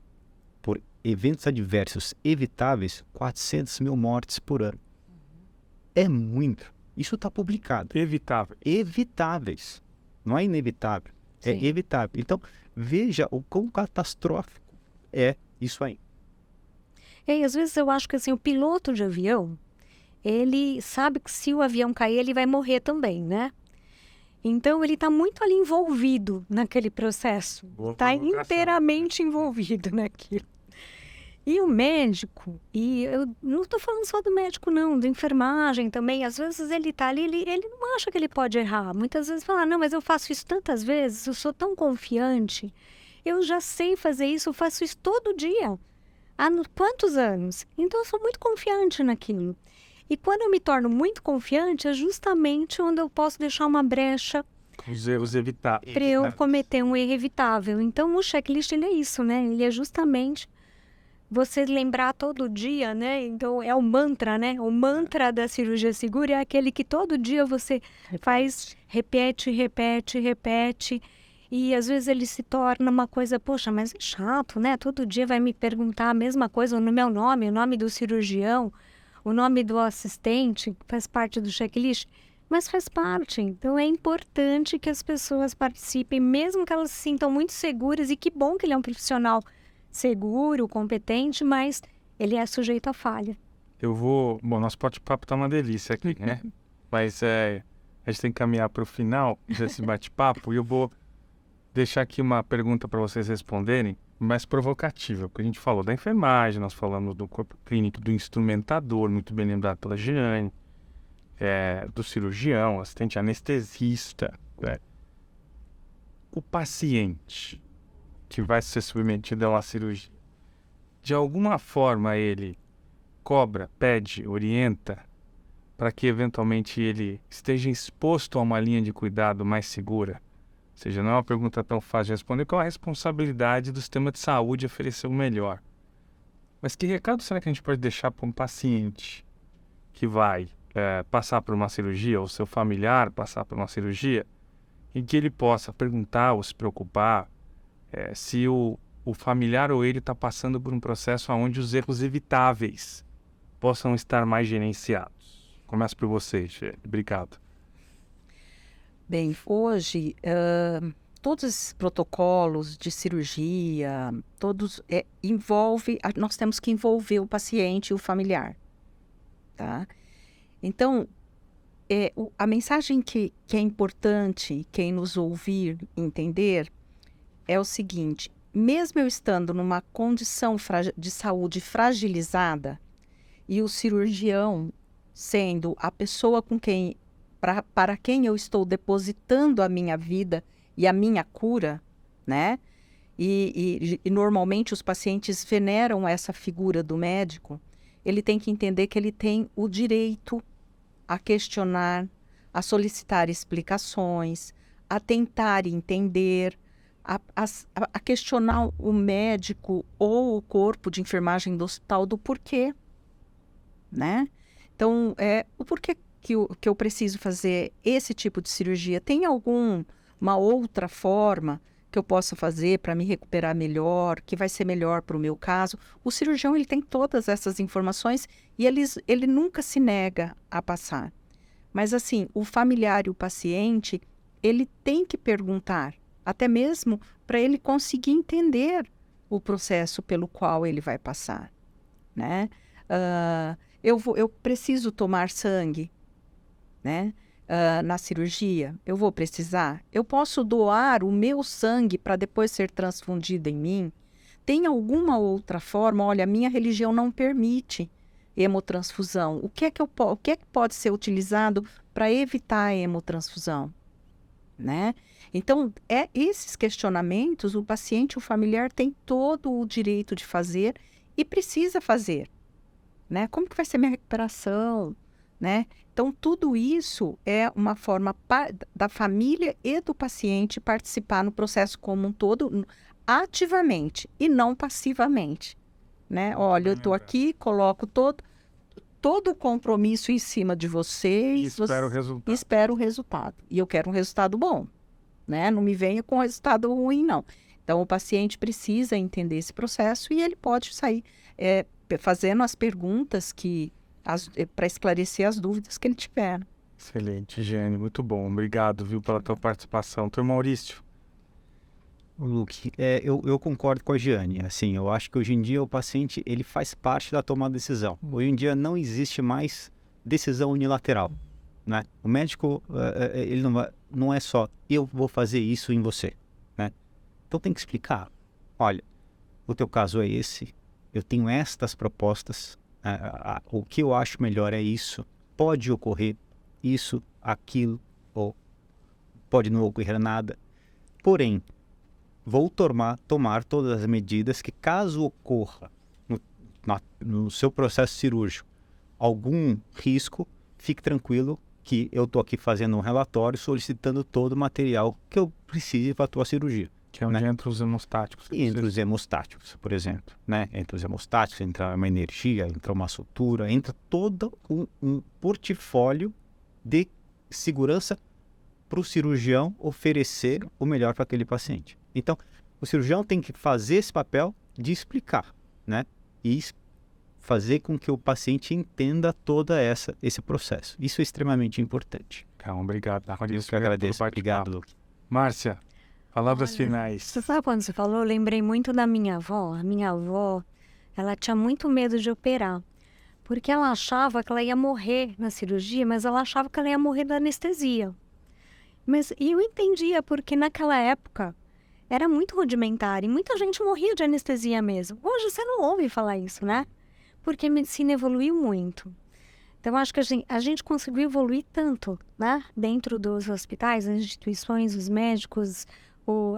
por eventos adversos evitáveis, 400 mil mortes por ano. É muito. Isso está publicado. Evitável. Evitáveis. Não é inevitável. É Sim. evitável. Então, veja o quão catastrófico é isso aí. E às vezes eu acho que assim, o piloto de avião, ele sabe que se o avião cair, ele vai morrer também, né? Então, ele está muito ali envolvido naquele processo. Boa Está provocação. inteiramente envolvido naquilo. E o médico, e eu não estou falando só do médico não, da enfermagem também, às vezes ele está ali, ele não acha que ele pode errar. Muitas vezes fala, não, mas eu faço isso tantas vezes, eu sou tão confiante, eu já sei fazer isso, eu faço isso todo dia. Há quantos anos? Então eu sou muito confiante naquilo. E quando eu me torno muito confiante, é justamente onde eu posso deixar uma brecha Os erros evitáveis. para eu cometer um erro evitável. Então o checklist ele é isso, né? Ele é justamente você lembrar todo dia, né? Então é o mantra, né? O mantra da cirurgia segura é aquele que todo dia você faz, repete. E às vezes ele se torna uma coisa, poxa, mas é chato, né? Todo dia vai me perguntar a mesma coisa no meu nome, o nome do cirurgião, o nome do assistente, faz parte do checklist. Mas faz parte. Então é importante que as pessoas participem, mesmo que elas se sintam muito seguras. E que bom que ele é um profissional seguro, competente, mas ele é sujeito à falha. Bom, nosso bate-papo tá uma delícia aqui, né? Mas a gente tem que caminhar para o final desse bate-papo e eu vou deixar aqui uma pergunta para vocês responderem, mais provocativa, porque a gente falou da enfermagem, nós falamos do corpo clínico, do instrumentador, muito bem lembrado pela Jeane, do cirurgião, assistente anestesista, né? O paciente que vai ser submetido a uma cirurgia, de alguma forma ele cobra, pede, orienta para que eventualmente ele esteja exposto a uma linha de cuidado mais segura? Ou seja, não é uma pergunta tão fácil de responder, porque é uma responsabilidade do sistema de saúde oferecer o melhor. Mas que recado será que a gente pode deixar para um paciente que vai passar por uma cirurgia, ou seu familiar passar por uma cirurgia, em que ele possa perguntar ou se preocupar se o familiar ou ele está passando por um processo onde os erros evitáveis possam estar mais gerenciados? Começo por vocês, obrigado. Bem, hoje, todos esses protocolos de cirurgia, todos nós temos que envolver o paciente e o familiar, tá? Então, a mensagem que é importante quem nos ouvir entender é o seguinte: mesmo eu estando numa condição de saúde fragilizada, e o cirurgião sendo a pessoa com quem, para quem eu estou depositando a minha vida e a minha cura, né? E normalmente os pacientes veneram essa figura do médico, ele tem que entender que ele tem o direito a questionar, a solicitar explicações, a tentar entender, a questionar o médico ou o corpo de enfermagem do hospital do porquê, né? Então, o porquê que eu preciso fazer esse tipo de cirurgia? Tem alguma outra forma que eu possa fazer para me recuperar melhor, que vai ser melhor para o meu caso? O cirurgião, ele tem todas essas informações e ele nunca se nega a passar. Mas, assim, o familiar e o paciente, ele tem que perguntar, até mesmo para ele conseguir entender o processo pelo qual ele vai passar, né? Eu preciso tomar sangue, né? Na cirurgia, eu vou precisar? Eu posso doar o meu sangue para depois ser transfundido em mim? Tem alguma outra forma? Olha, a minha religião não permite hemotransfusão. O que é que pode ser utilizado para evitar a hemotransfusão, né? Então, esses questionamentos, o paciente, o familiar tem todo o direito de fazer e precisa fazer, né? Como que vai ser minha recuperação, né? Então, tudo isso é uma forma da família e do paciente participar no processo como um todo, ativamente e não passivamente, né? Olha, eu estou aqui, coloco todo o compromisso em cima de vocês. E espero o resultado. Espero o resultado. E eu quero um resultado bom, né? Não me venha com resultado ruim, não. Então, o paciente precisa entender esse processo e ele pode sair fazendo as perguntas para esclarecer as dúvidas que ele tiver. Excelente, Giane, muito bom. Obrigado, viu, pela tua participação. Doutor Maurício. Luke, eu concordo com a Giane. Assim, eu acho que hoje em dia o paciente ele faz parte da tomada de decisão. Hoje em dia não existe mais decisão unilateral, né? O médico ele não é só eu vou fazer isso em você, né? Então tem que explicar. Olha, o teu caso é esse. Eu tenho estas propostas. O que eu acho melhor é isso. Pode ocorrer isso, aquilo, ou pode não ocorrer nada. Porém, vou tomar todas as medidas que, caso ocorra no seu processo cirúrgico algum risco, fique tranquilo que eu estou aqui fazendo um relatório solicitando todo o material que eu precise para a tua cirurgia. Que é onde entra os hemostáticos. Entre os hemostáticos, por exemplo, né? Entre os hemostáticos entra uma energia, entra uma sutura, entra todo um portfólio de segurança para o cirurgião oferecer o melhor para aquele paciente. Então, o cirurgião tem que fazer esse papel de explicar, né? E fazer com que o paciente entenda todo esse processo. Isso é extremamente importante. Calma, obrigado. Isso que eu agradeço. Obrigado, Luke. Márcia, palavras finais. Você sabe quando você falou? Eu lembrei muito da minha avó. A minha avó, ela tinha muito medo de operar. Porque ela achava que ela ia morrer na cirurgia, mas ela achava que ela ia morrer da anestesia. E eu entendia, porque naquela época era muito rudimentar e muita gente morria de anestesia mesmo. Hoje você não ouve falar isso, né? Porque a medicina evoluiu muito. Então, acho que a gente conseguiu evoluir tanto, né? Dentro dos hospitais, as instituições, os médicos,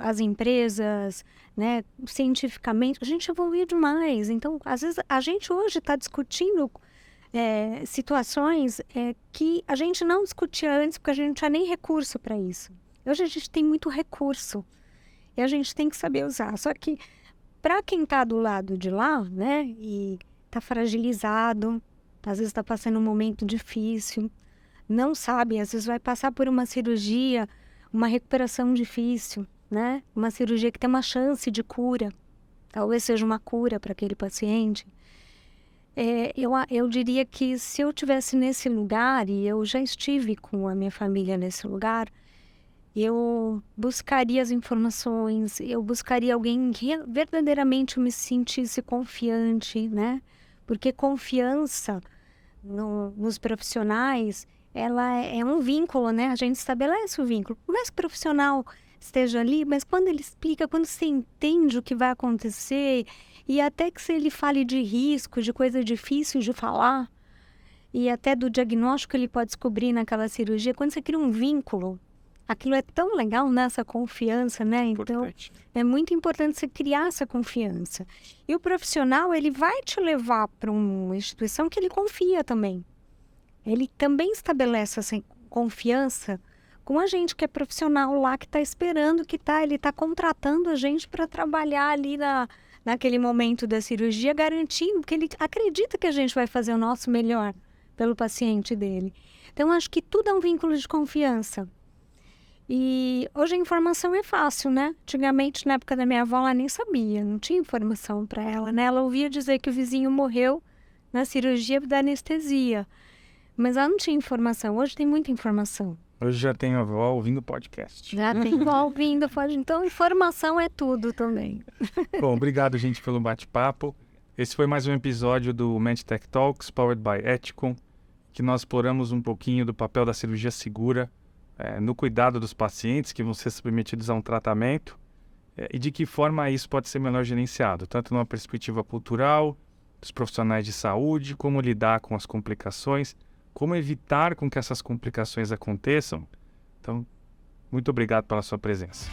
as empresas, né? Cientificamente, a gente evoluiu demais. Então, às vezes, a gente hoje está discutindo situações que a gente não discutia antes, porque a gente não tinha nem recurso para isso. Hoje a gente tem muito recurso e a gente tem que saber usar. Só que, para quem está do lado de lá, né? E está fragilizado, às vezes está passando um momento difícil, não sabe, às vezes vai passar por uma cirurgia, uma recuperação difícil, né? Uma cirurgia que tem uma chance de cura, talvez seja uma cura para aquele paciente. Eu diria que se eu estivesse nesse lugar, e eu já estive com a minha família nesse lugar, eu buscaria as informações, eu buscaria alguém que verdadeiramente me sentisse confiante, né? Porque confiança nos profissionais, ela é um vínculo, né? A gente estabelece o vínculo. Por mais que o profissional esteja ali, mas quando ele explica, quando você entende o que vai acontecer, e até que se ele fale de risco, de coisa difícil de falar, e até do diagnóstico que ele pode descobrir naquela cirurgia, quando você cria um vínculo, aquilo é tão legal, né? Essa confiança, né? Então, Importante. é muito importante você criar essa confiança. E o profissional, ele vai te levar para uma instituição que ele confia também. Ele também estabelece essa confiança com a gente que é profissional lá, que está esperando, ele está contratando a gente para trabalhar ali naquele momento da cirurgia, garantindo que ele acredita que a gente vai fazer o nosso melhor pelo paciente dele. Então, acho que tudo é um vínculo de confiança. E hoje a informação é fácil, né? Antigamente, na época da minha avó, ela nem sabia, não tinha informação para ela, né? Ela ouvia dizer que o vizinho morreu na cirurgia da anestesia, mas ela não tinha informação. Hoje tem muita informação. Hoje já tenho a avó ouvindo podcast. Já tem igual ouvindo, então informação é tudo também. Bom, obrigado, gente, pelo bate-papo. Esse foi mais um episódio do MedTech Talks, powered by Ethicon, que nós exploramos um pouquinho do papel da cirurgia segura no cuidado dos pacientes que vão ser submetidos a um tratamento e de que forma isso pode ser melhor gerenciado, tanto numa perspectiva cultural, dos profissionais de saúde, como lidar com as complicações, como evitar com que essas complicações aconteçam. Então, muito obrigado pela sua presença.